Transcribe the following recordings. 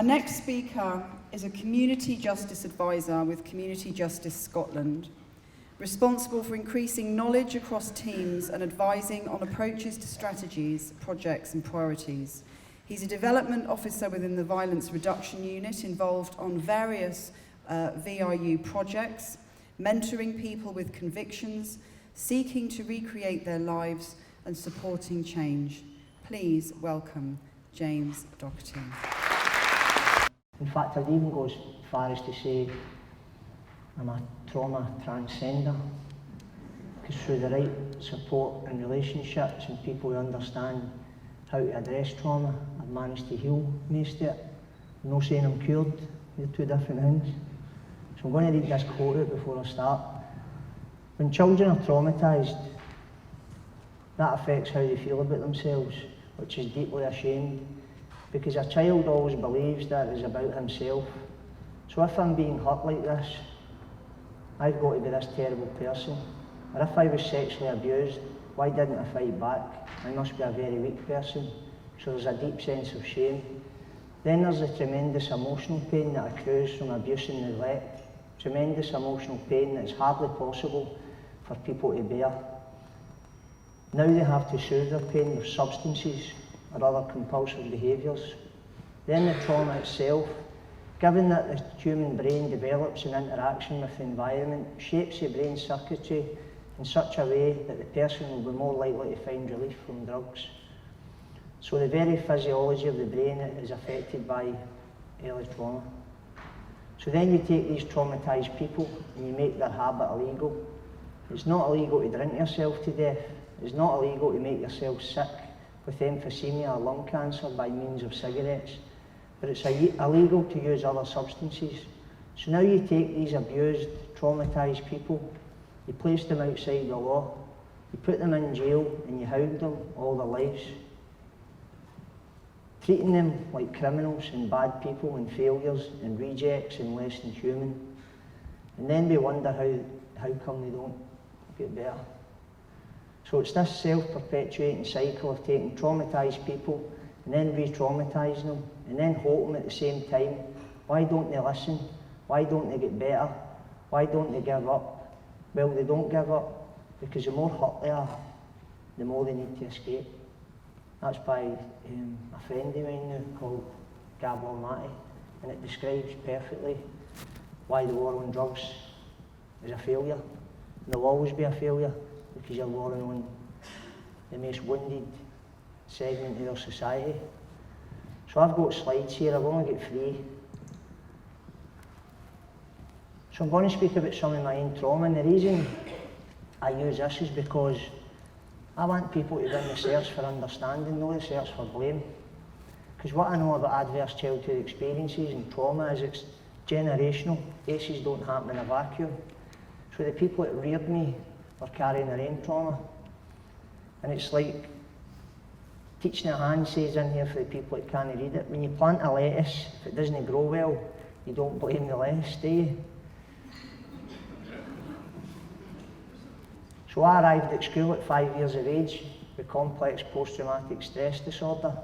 Our next speaker is a community justice advisor with Community Justice Scotland, responsible for increasing knowledge across teams and advising on approaches to strategies, projects and priorities. He's a development officer within the Violence Reduction Unit, involved on various VRU projects, mentoring people with convictions, seeking to recreate their lives and supporting change. Please welcome James Docherty. In fact, I'd even go as far as to say I'm a trauma transcender, because through the right support and relationships and people who understand how to address trauma, I've managed to heal most of it. I'm not saying I'm cured, they're two different things. So I'm going to read this quote out before I start. When children are traumatised, that affects how they feel about themselves, which is deeply a shame, because a child always believes that it is about himself. So if I'm being hurt like this, I've got to be this terrible person. Or if I was sexually abused, why didn't I fight back? I must be a very weak person. So there's a deep sense of shame. Then there's the tremendous emotional pain that accrues from abuse and neglect. Tremendous emotional pain that is hardly possible for people to bear. Now they have to soothe their pain with substances or other compulsive behaviours. Then the trauma itself, given that the human brain develops in interaction with the environment, shapes the brain circuitry in such a way that the person will be more likely to find relief from drugs. So the very physiology of the brain is affected by early trauma. So then you take these traumatised people and you make their habit illegal. It's not illegal to drink yourself to death. It's not illegal to make yourself sick with emphysema or lung cancer by means of cigarettes, but it's illegal to use other substances. So now you take these abused, traumatised people, you place them outside the law, you put them in jail and you hound them all their lives, treating them like criminals and bad people and failures and rejects and less than human. And then we wonder how come they don't get better. So it's this self-perpetuating cycle of taking traumatised people and then re-traumatising them and then hoping at the same time, why don't they listen? Why don't they get better? Why don't they give up? Well, they don't give up because the more hurt they are, the more they need to escape. That's by a friend of mine now called Gabor Mate, and it describes perfectly why the war on drugs is a failure. And there'll always be a failure because you're warring on the most wounded segment of our society. So I've got slides here, I've only got 3. So I'm going to speak about some of my own trauma, and the reason I use this is because I want people to win the search for understanding, not the search for blame. Because what I know about adverse childhood experiences and trauma is it's generational. ACEs don't happen in a vacuum. So the people that reared me are carrying their own trauma. And it's like teaching a hand says in here for the people that can't read it. When you plant a lettuce, if it doesn't grow well, you don't blame the lettuce, do you? So I arrived at school at 5 years of age with complex post-traumatic stress disorder.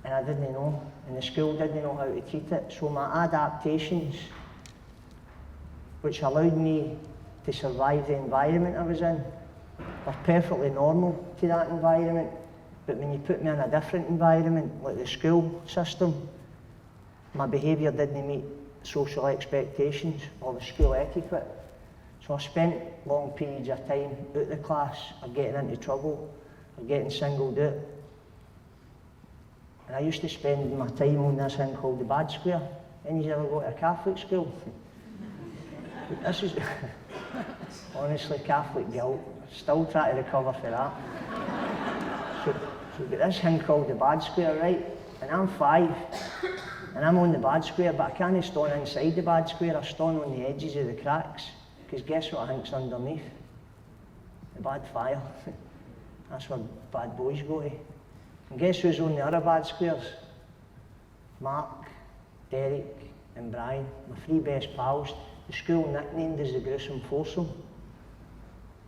And I didn't know, and the school didn't know how to treat it. So my adaptations, which allowed me to survive the environment I was in, were perfectly normal to that environment. But when you put me in a different environment, like the school system, my behaviour didn't meet social expectations or the school etiquette. So I spent long periods of time out the class, or getting into trouble, or getting singled out. And I used to spend my time on this thing called the bad square. And you ever go to a Catholic school? This is, honestly, Catholic guilt. Still trying to recover for that. So we've got this thing called the bad square, right? And I'm 5, and I'm on the bad square, but I can't stand inside the bad square, I stand on the edges of the cracks. Because guess what I think's underneath? The bad fire. That's where bad boys go to. And guess who's on the other bad squares? Mark, Derek and Brian, my 3 best pals. The school nicknamed as the gruesome foursome.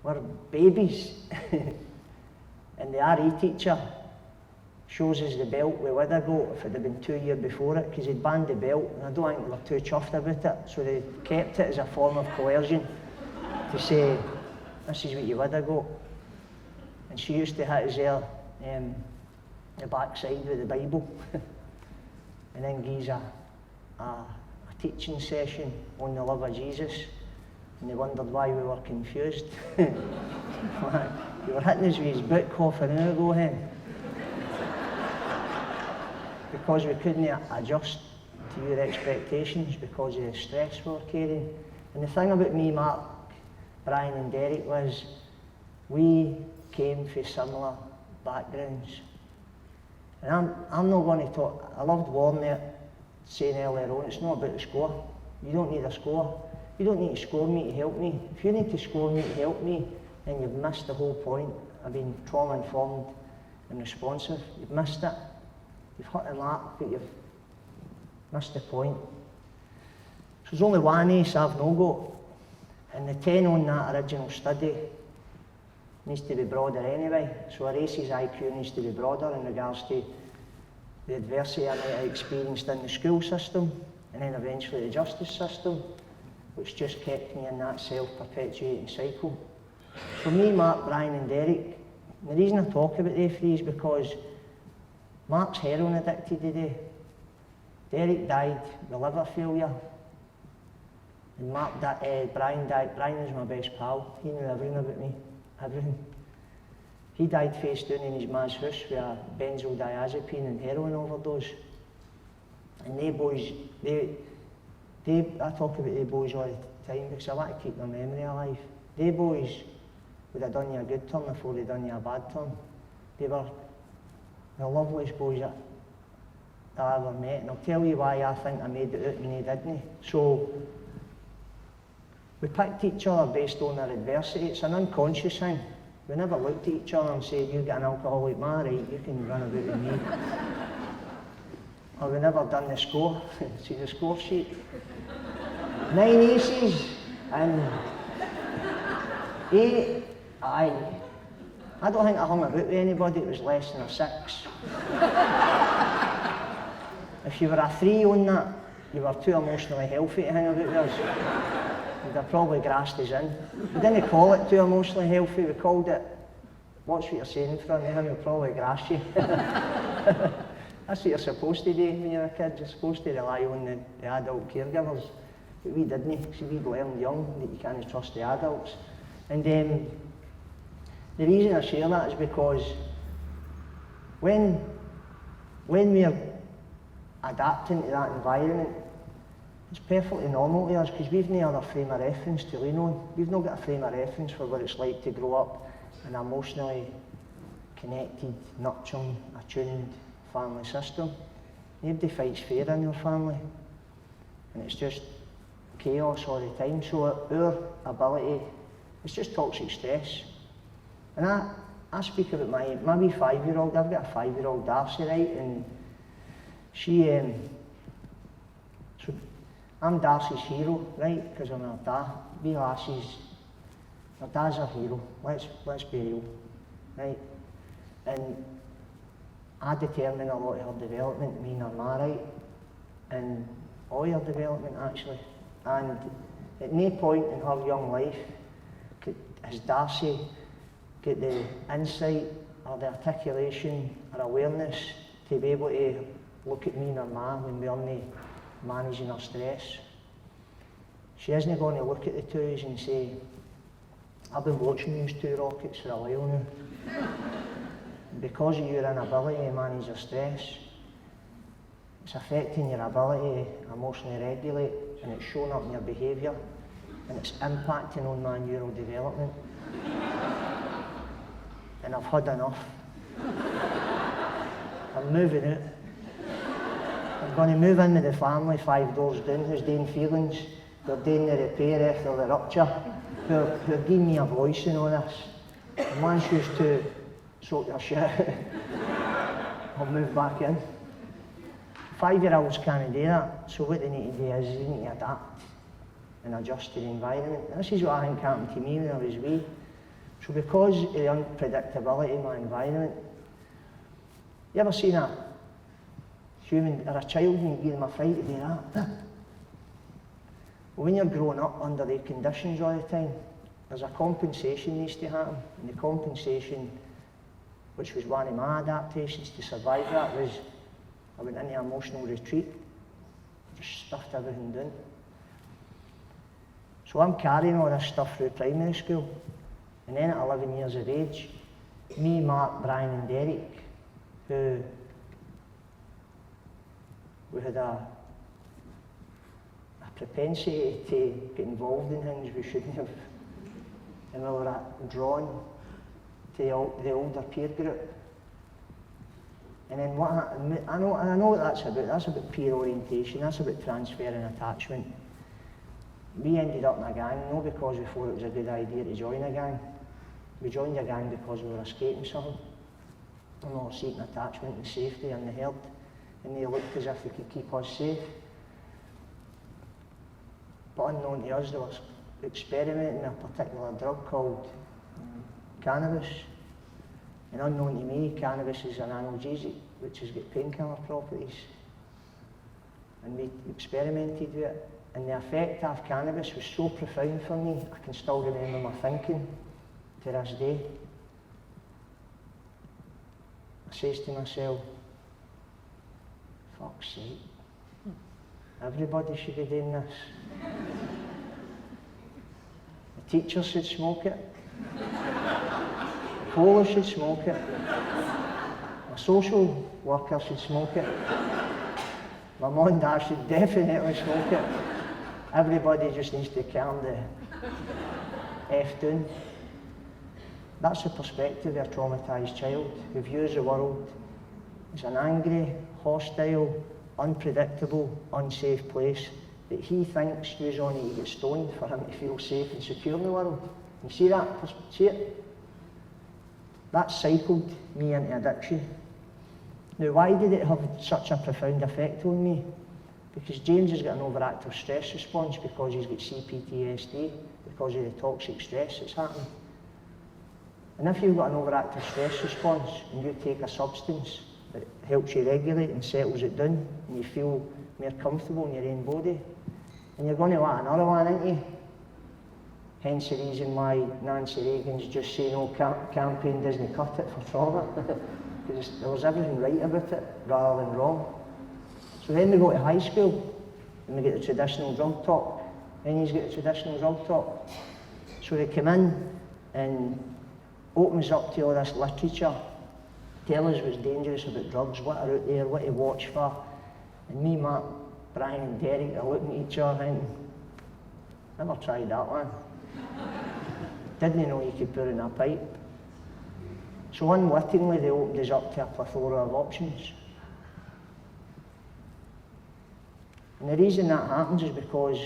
We're babies. And the RE teacher shows us the belt we would have got if it had been 2 years before it, because he'd banned the belt, and I don't think they were too chuffed about it, so they kept it as a form of coercion to say, this is what you would have got. And she used to hit us there, the backside with the Bible, and then gives a teaching session on the love of Jesus, and they wondered why we were confused. You were hitting us with his book half an hour ago, hen. Because we couldn't adjust to your expectations because of the stress we were carrying. And the thing about me, Mark, Brian and Derek was, we came from similar backgrounds. And I'm not going to talk, I loved warning it, saying earlier on, it's not about the score. You don't need a score. You don't need to score me to help me. If you need to score me to help me, then you've missed the whole point of being trauma-informed and responsive. You've missed it. You've hit the mark, but you've missed the point. So there's only one ace I've not got, and the 10 on that original study needs to be broader anyway. So our ACE's IQ needs to be broader in regards to the adversity I might have experienced in the school system, and then eventually the justice system, which just kept me in that self-perpetuating cycle. So me, Mark, Brian and Derek, the reason I talk about they three is because Mark's heroin addicted today. Derek died with liver failure. And Brian died. Brian was my best pal. He knew everything about me. Everything. He died face down in his ma's house with a benzodiazepine and heroin overdose. And they boys, I talk about they boys all the time because I want to keep their memory alive. They boys would have done you a good turn before they done you a bad turn. They were the loveliest boys that I ever met, and I'll tell you why I think I made it out and they didn't. So, we picked each other based on our adversity. It's an unconscious thing. We never looked at each other and said, you get an alcoholic man, right, you can run about with me. Or we never done the score. See the score sheet? 9 aces and 8, I don't think I hung about with anybody that was less than a 6. If you were a 3 on that, you were too emotionally healthy to hang about with us. You'd have probably grassed us in. We didn't call it too emotionally healthy, we called it, watch what you're saying in front of him, he'll probably grass you. That's what you're supposed to do when you're a kid, you're supposed to rely on the adult caregivers. But we didn't, so we learned young that you can't trust the adults. And the reason I share that is because when we're adapting to that environment, it's perfectly normal to us because we've no other frame of reference to lean on. We've not got a frame of reference for what it's like to grow up in an emotionally connected, nurturing, attuned family system. Nobody fights fair in your family, and it's just chaos all the time. So our ability, it's just toxic stress. And I speak about my wee 5-year-old, I've got a 5-year-old Darcy, right, and she, so I'm Darcy's hero, right, because I'm her dad. Wee lassies, her dad's her hero, let's be real, right, and I determine a lot of her development, me and her ma, right, and all her development actually, and at no point in her young life has Darcy get the insight or the articulation or awareness to be able to look at me and her ma when we aren't managing her stress. She isn't going to look at the twos and say, I've been watching these 2 rockets for a while now. Because of your inability to manage your stress, it's affecting your ability to emotionally regulate, and it's showing up in your behaviour, and it's impacting on my neural development. And I've had enough. I'm moving out. I'm going to move in with the family 5 doors down who's doing feelings, who're doing the repair after the rupture, who are giving me a voice in all this. And once you to sort your shit out, I'll move back in. 5-year-olds can't do that, so what they need to do is they need to adapt and adjust to the environment. And this is what I think happened to me when I was wee. So because of the unpredictability of my environment, You ever seen a human or a child and you give them a fright to do that? Well, when you're growing up under the conditions all the time, there's a compensation needs to happen. And the compensation, which was one of my adaptations to survive that, was I went into emotional retreat, just stuffed everything down. So I'm carrying all this stuff through primary school. And then at 11 years of age, me, Mark, Brian and Derek, who we had a propensity to get involved in things we shouldn't have. And we were drawn to the older peer group. And then what happened, I know what that's about peer orientation, that's about transfer and attachment. We ended up in a gang, not because we thought it was a good idea to join a gang. We joined a gang because we were escaping something. And we were seeking attachment and safety and the herd. And they looked as if they could keep us safe. But unknown to us, they were experimenting with a particular drug called cannabis. And unknown to me, cannabis is an analgesic, which has got painkiller properties. And we experimented with it. And the effect of cannabis was so profound for me, I can still remember my thinking to this day. I says to myself, fuck's sake, everybody should be doing this. The teacher should smoke it. The police should smoke it. A social worker should smoke it. My mum and dad should definitely smoke it. Everybody just needs to calm the F down. That's the perspective of a traumatised child who views the world as an angry, hostile, unpredictable, unsafe place that he thinks goes on to get stoned for him to feel safe and secure in the world. You see that? See it? That cycled me into addiction. Now, why did it have such a profound effect on me? Because James has got an overactive stress response because he's got CPTSD, because of the toxic stress that's happening. And if you've got an overactive stress response and you take a substance that helps you regulate and settles it down and you feel more comfortable in your own body, and you're going to want another one, aren't you? Hence the reason why Nancy Reagan's Just Say No campaign doesn't cut it for trauma. Because there was everything right about it rather than wrong. So then we go to high school and we get the traditional drug talk. Then you get the traditional drug talk. So they come in and open us up to all this literature, tell us what's dangerous about drugs, what are out there, what to watch for. And me, Mark, Brian and Derek are looking at each other and never tried that one. Didn't know you could put in a pipe. So unwittingly they opened us up to a plethora of options. And the reason that happens is because,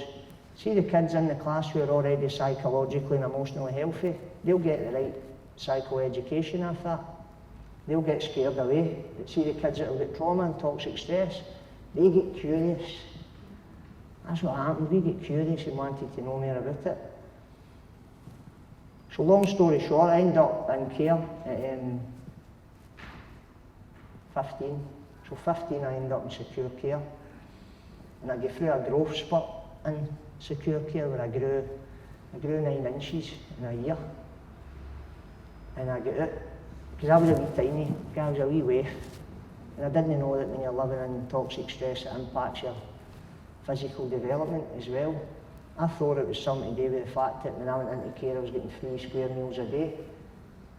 see the kids in the class who are already psychologically and emotionally healthy, they'll get the right psychoeducation after that. They'll get scared away. But see the kids that have got trauma and toxic stress, they get curious. That's what happens, we get curious and wanted to know more about it. So long story short, I ended up in care at 15. So 15 I ended up in secure care. And I got through a growth spurt in secure care where I grew 9 inches in a year. And I got out, because I was a wee tiny guy, I was a wee waif. And I didn't know that when you're living in toxic stress it impacts your physical development as well. I thought it was something to do with the fact that when I went into care I was getting 3 square meals a day.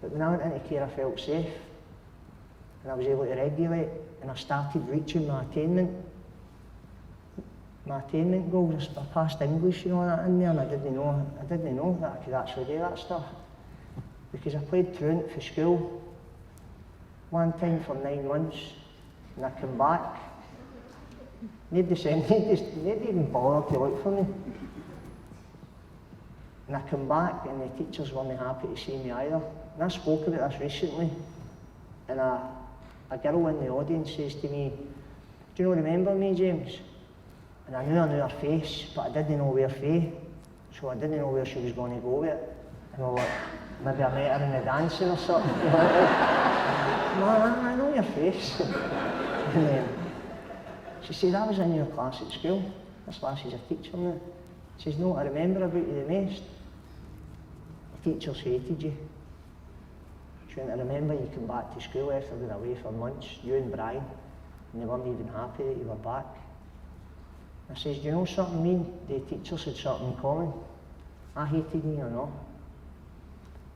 But when I went into care I felt safe. And I was able to regulate and I started reaching my attainment goals. I passed English and all that in there and I didn't know that I could actually do that stuff. Because I played truant for school one time for 9 months and I came back. Nobody even bothered to look for me. And I come back and the teachers weren't happy to see me either. And I spoke about this recently and a girl in the audience says to me, "Do you not remember me, James?" And I knew her face, but I didn't know where Faye, so I didn't know where she was going to go with it. And I was like, maybe I met her in the dancing or something. Man, I know on your face. And, she said, I was in your class at school. This lassie's a teacher now. She says, no, I remember about you the most. The teachers hated you. She went, I remember you came back to school after being away for months, you and Brian, and they weren't even happy that you were back. I says, do you know something? Me and the teachers had something in common. I hated me or not.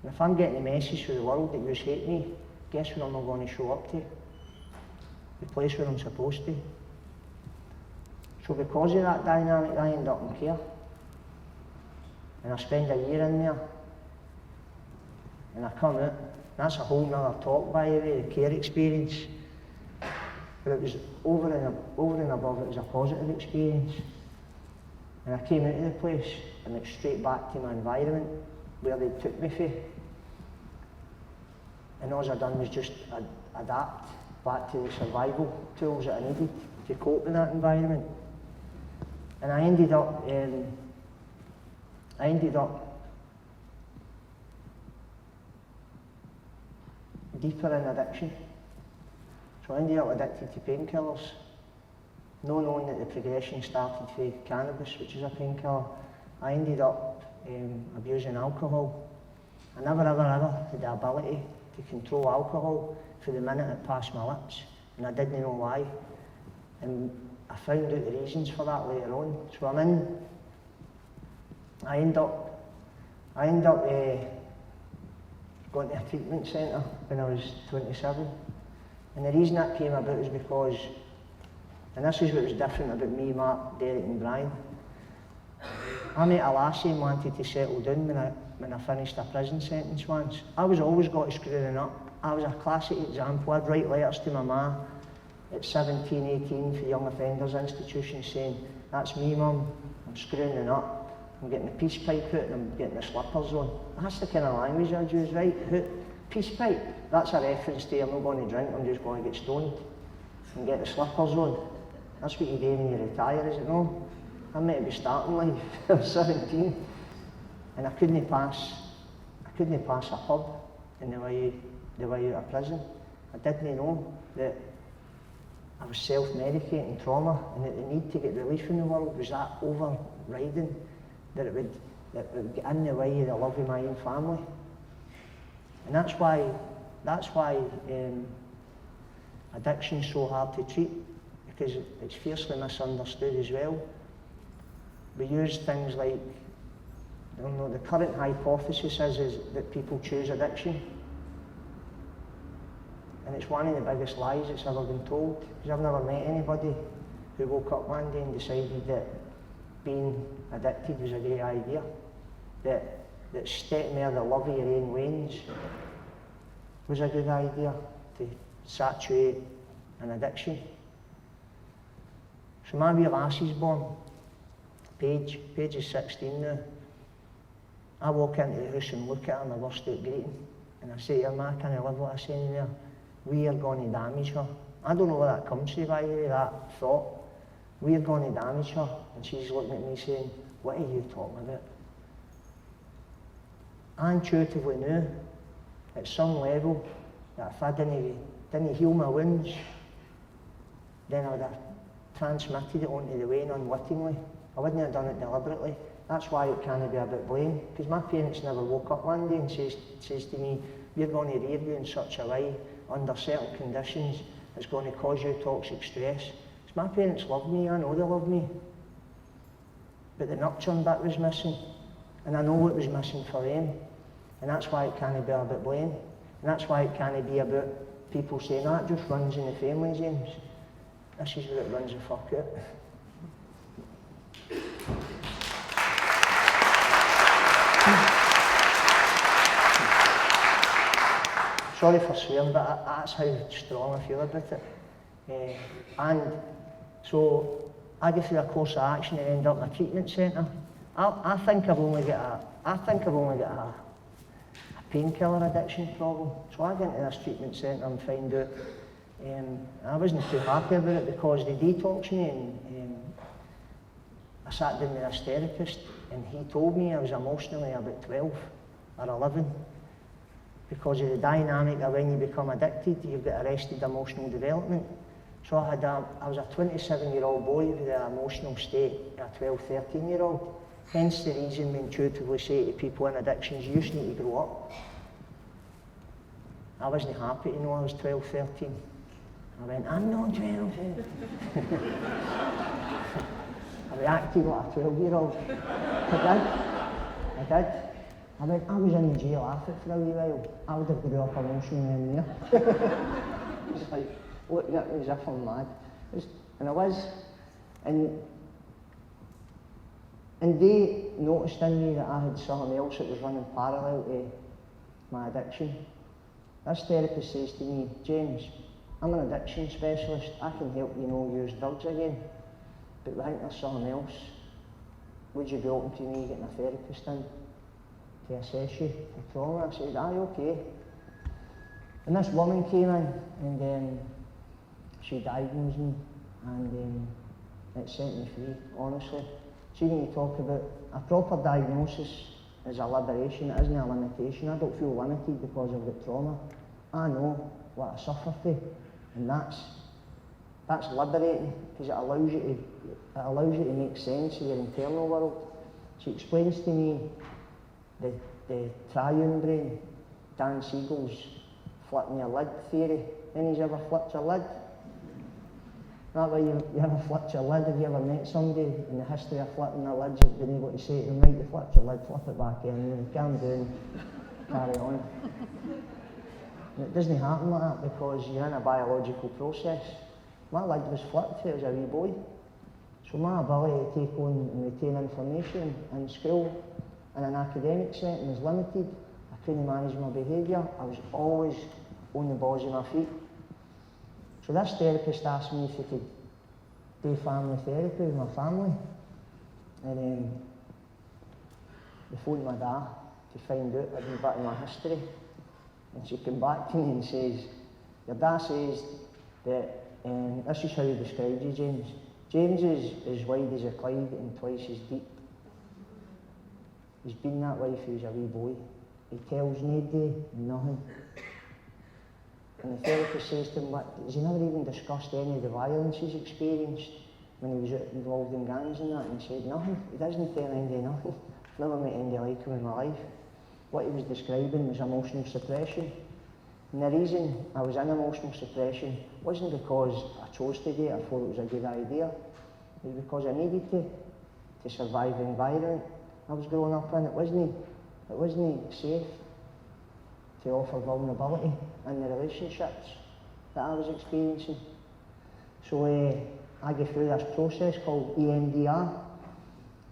And if I'm getting the message through the world that you hate me, guess where I'm not going to show up to? The place where I'm supposed to. So because of that dynamic, I end up in care. And I spend a year in there. And I come out. That's a whole nother talk, by the way, the care experience. But it was over and above, it was a positive experience. And I came out of the place and went straight back to my environment where they took me from. And all I done was just adapt back to the survival tools that I needed to cope in that environment. And I ended up deeper in addiction. So I ended up addicted to painkillers, not knowing that the progression started with cannabis, which is a painkiller. I ended up abusing alcohol. I never ever had the ability to control alcohol for the minute it passed my lips, and I didn't know why. And I found out the reasons for that later on. So I end up going to a treatment centre when I was 27. And the reason that came about is because, and this is what was different about me, Mark, Derek and Brian. I met a lassie and wanted to settle down when I finished a prison sentence once. I was always got to screwing up. I was a classic example. I'd write letters to my ma at 17, 18 for young offenders institutions saying, that's me, mum, I'm screwing it up. I'm getting the peace pipe out and I'm getting the slippers on. That's the kind of language I'd use, right? Peace pipe, that's a reference to I'm not going to drink, I'm just going to get stoned and get the slippers on. That's what you do when you retire, is it not? I'm meant to be starting life. I was 17 and I couldn't pass a pub in the way out of prison. I didn't know that I was self-medicating trauma and that the need to get relief in the world was that overriding that it would get in the way of the love of my own family. And that's why addiction's so hard to treat, because it's fiercely misunderstood as well. We use things like, I don't know, the current hypothesis is that people choose addiction. And it's one of the biggest lies that's ever been told, because I've never met anybody who woke up one day and decided that being addicted was a great idea, that stepping out of the love of your own veins was a good idea to saturate an addiction. So my wee lassie's born. Paige is 16 now. I walk into the house and look at her and I burst out greeting. And I say to her, Ma, can I live what I say in there? We are going to damage her. I don't know where that comes from, by the way, that thought. We are going to damage her. And she's looking at me saying, what are you talking about? I intuitively knew, at some level, that if I didn't heal my wounds, then I would have transmitted it onto the Wayne unwittingly. I wouldn't have done it deliberately. That's why it can't be about blame. Because my parents never woke up one day and says to me, we're going to rear you in such a way, under certain conditions, it's going to cause you toxic stress. Because my parents loved me, I know they loved me. But the nurturing bit was missing. And I know it was missing for them. And that's why it can't be about blame. And that's why it can't be about people saying, that just runs in the family, James. This is where it runs the fuck out. Sorry for swearing, but that's how strong I feel about it. And so I go through a course of action and end up in a treatment centre. I think I've only got a painkiller addiction problem. So I get into this treatment centre and find out I wasn't too happy about it because they detoxed me and I sat down with this therapist and he told me I was emotionally about 12 or 11 because of the dynamic of when you become addicted, you've got arrested emotional development. So I was a 27-year-old boy with an emotional state of a 12, 13-year-old. Hence the reason we intuitively say to people in addictions, you just need to grow up. I wasn't happy to know I was 12, 13. I went, I'm not 12. I reacted like a 12-year-old. I did. I went, I was in the jail after for a wee while. I would have grew up emotionally in there. It's like, looking at me as if I'm mad. And I was. And they noticed in me that I had something else that was running parallel to my addiction. This therapist says to me, James, I'm an addiction specialist. I can help you not use drugs again. But we think there's something else. Would you be open to me getting a therapist in to assess you for trauma? I said, aye, okay. And this woman came in and she diagnosed me and it set me free, honestly. See, when you talk about a proper diagnosis is a liberation, it isn't a limitation. I don't feel limited because I've got trauma. I know what I suffer from, and that's liberating because it allows you to make sense of your internal world. She explains to me the triune brain, Dan Siegel's flipping your lid theory. Any's ever flipped your lid? That way you ever flipped your lid? Have you ever met somebody in the history of flipping their lids who've been able to say to them, right, you flipped your lid, flip it back in, calm down, carry on. And it doesn't happen like that because you're in a biological process. My lid was flipped when I was a wee boy. So my ability to take on and retain information in school in an academic setting is limited. I couldn't manage my behaviour. I was always on the balls of my feet. So this therapist asked me if he could do family therapy with my family. And they phoned my dad to find out a wee bit of my history. And she came back to me and says, your dad says that, this is how he described you, James. James is as wide as a Clyde and twice as deep. He's been that way since he was a wee boy. He tells nobody nothing. And the therapist says to him, has he never even discussed any of the violence he's experienced when he was involved in gangs and that? And he said, nothing. He doesn't tell anybody nothing. I've never met anybody like him in my life. What he was describing was emotional suppression. And the reason I was in emotional suppression wasn't because I chose to do it, I thought it was a good idea. It was because I needed to survive the environment I was growing up in. It wasn't safe to offer vulnerability in the relationships that I was experiencing. So I go through this process called EMDR,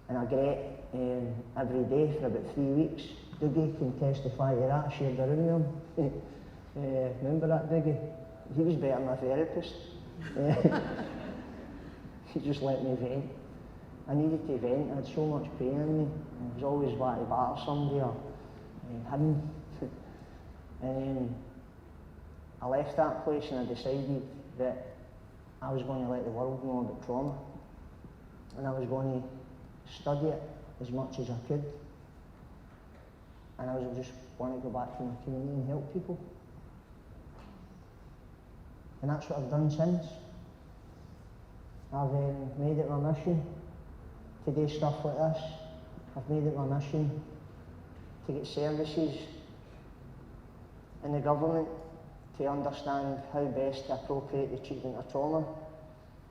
and I get it every day for about 3 weeks. Dougie can testify to that. I shared a room with him. Remember that, Dougie? He was better than a therapist. He just let me vent. I needed to vent. I had so much pain in me. I was always wanting to batter somebody or him. And then I left that place and I decided that I was going to let the world know about trauma. And I was going to study it as much as I could. And I was just want to go back to my community and help people. And that's what I've done since. I've made it my mission to do stuff like this. I've made it my mission to get services in the government to understand how best to appropriate the treatment of trauma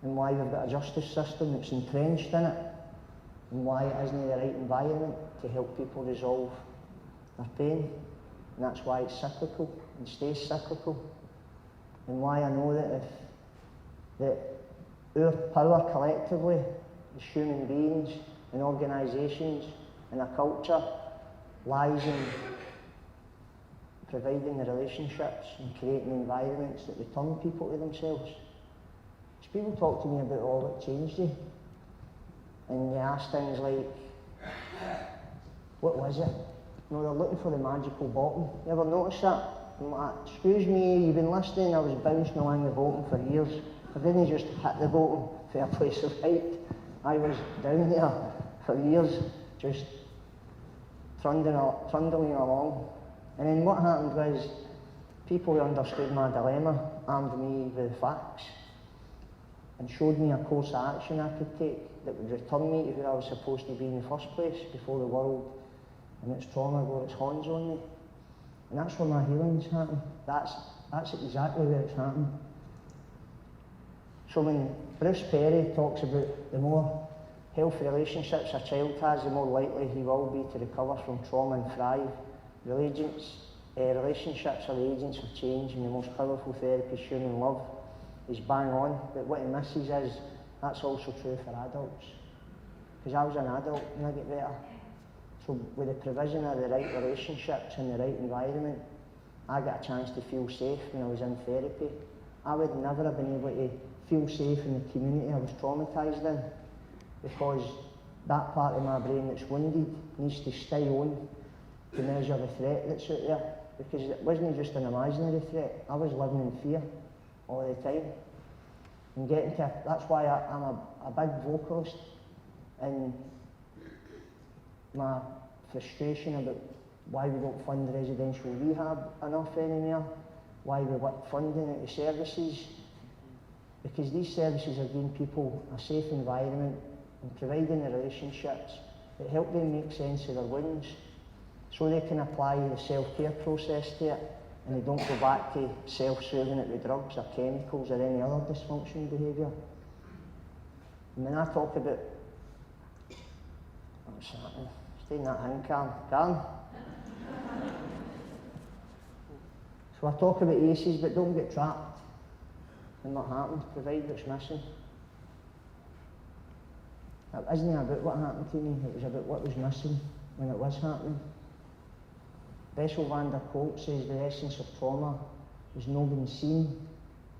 and why we've got a justice system that's entrenched in it and why it isn't the right environment to help people resolve their pain. And that's why it's cyclical and stays cyclical. And why I know that our power collectively as human beings and organisations and a culture lies in providing the relationships and creating environments that return people to themselves. As people talk to me about all that changed you, and they ask things like, what was it? You know, they're looking for the magical bottom. You ever notice that? I'm like, excuse me, you've been listening, I was bouncing along the bottom for years. I didn't just hit the bottom for a place of height. I was down there for years, just trundling along. And then what happened was, people who understood my dilemma armed me with facts and showed me a course of action I could take that would return me to where I was supposed to be in the first place, before the world and its trauma got its horns on me. And that's where my healing's happened. That's exactly where it's happened. So when Bruce Perry talks about the more healthy relationships a child has, the more likely he will be to recover from trauma and thrive. Relationships are the agents of change, and the most powerful therapy is human love. Is bang on, but what he misses is that's also true for adults. Because I was an adult when I get better. So with the provision of the right relationships and the right environment, I got a chance to feel safe when I was in therapy. I would never have been able to feel safe in the community I was traumatised in, because that part of my brain that's wounded needs to stay on to measure the threat that's out there, because it wasn't just an imaginary threat. I was living in fear all the time. And that's why I'm a big vocalist in my frustration about why we don't fund residential rehab enough anymore, why we want funding out of services, because these services are giving people a safe environment and providing the relationships that help them make sense of their wounds, so they can apply the self-care process to it, and they don't go back to self-soothing it with drugs or chemicals or any other dysfunctional behaviour. And when I talk about... What's happening? Stay in that hand, Karen. So I talk about aces, but don't get trapped in what happened. Provide what's missing. It isn't about what happened to me, it was about what was missing when it was happening. Bessel van der Kolk says the essence of trauma is no being seen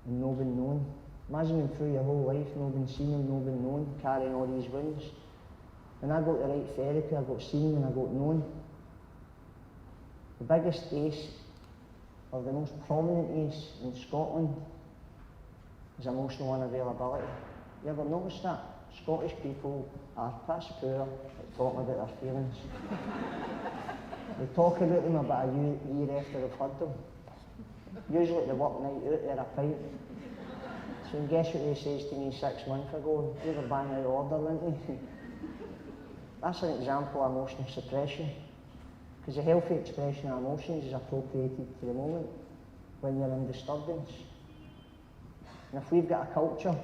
and no being known. Imagine going through your whole life, no being seen and no being known, carrying all these wounds. When I got the right therapy, I got seen and I got known. The biggest ace, or the most prominent ace in Scotland, is emotional unavailability. You ever noticed that? Scottish people are piss poor at talking about their feelings. They talk about them about a year after they've heard them. Usually at the work night out, they're a pint. So guess what he says to me 6 months ago? You were bang out of order, didn't you? That's an example of emotional suppression. Because a healthy expression of emotions is appropriated to the moment when you're in disturbance. And if we've got a culture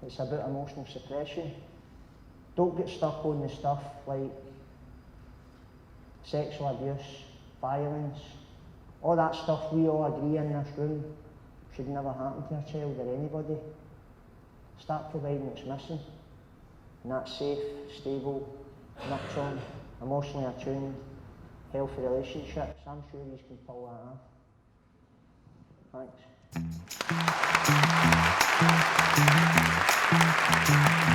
that's about emotional suppression, don't get stuck on the stuff like sexual abuse, violence, all that stuff we all agree in this room should never happen to a child or anybody. Start providing what's missing, and that's safe, stable, nurturing, emotionally attuned, healthy relationships. I'm sure you can pull that off. Thanks.